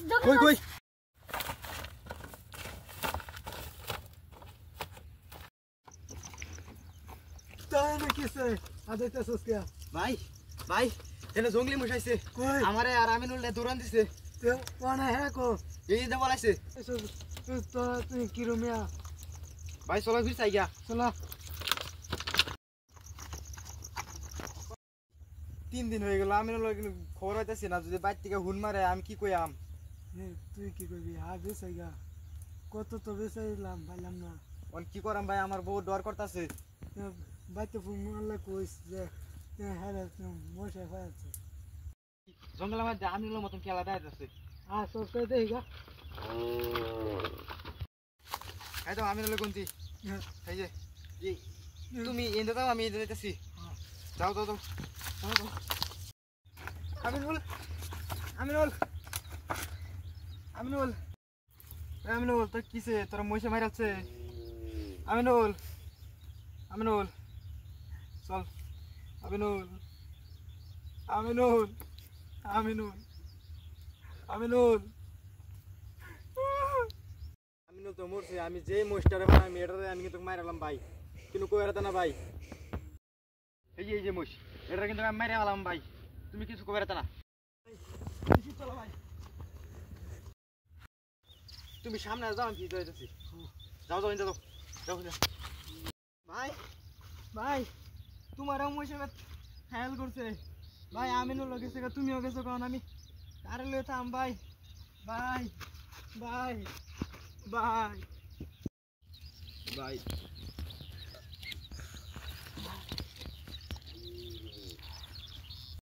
কই কই তাই নাকি সে আদাইতেছস কে ভাই ভাই এনে জঙ্গলি মশাইছে কই আমারে আর আমিনুল দৌড়ান দিছে তে কোনা হে কো এই যে বলাইছে তো তুই কি রুমিয়া ভাই চলো ফির চাই গিয়া চলা 3 দিন হয়ে গেল আমিনুল খবর হইতাছে না যদি বাইর থেকে হুন মারে আমি কি কইয়াম তুই কি কইবি আগে সাইগা কত তো বেসাইলাম পাইলাম না অন কি করাম ভাই আমার বউ ডর করতাছে বাইতে ফোন মারলে কইস যে হ্যাঁ মশাই হয়েছে জঙ্গলের মধ্যে আমিনুলের মতন খেলা দেখা যাচ্ছে সব কই দেই গা এই তো আমিনুলের কোনটি এই যে তুমি এনে দাও আমি এনে দিতেছি যাও যাও যাও আমিনুল আমিনুল আমিনুল আমিনুল তোর কিসে তোরা মহিষে মারাচ্ছে আমিনুল আমিনুল চল আমিনুল আমিনুল আমিনুল আমিনুল আমিনুল তো মরছে আমি যে মোষটারে আমি এটারে আমি কিন্তু মারালাম ভাই কিন্তু কই এরাতে না ভাই এই যে মোষ এটা কিন্তু আমি মারা গেলাম ভাই তুমি কিছু কই এরাতে না চলো ভাই তুমি সামনে যাও আমি ভিতরে যাচ্ছি যাও যাও যাও যাও ভাই ভাই তোমারও মোষে খেয়াল করছে ভাই আমিনুল গেছে তুমিও গেছো কারণ আমি কারে লয়ে থাম ভাই ভাই ভাই ভাই ভাই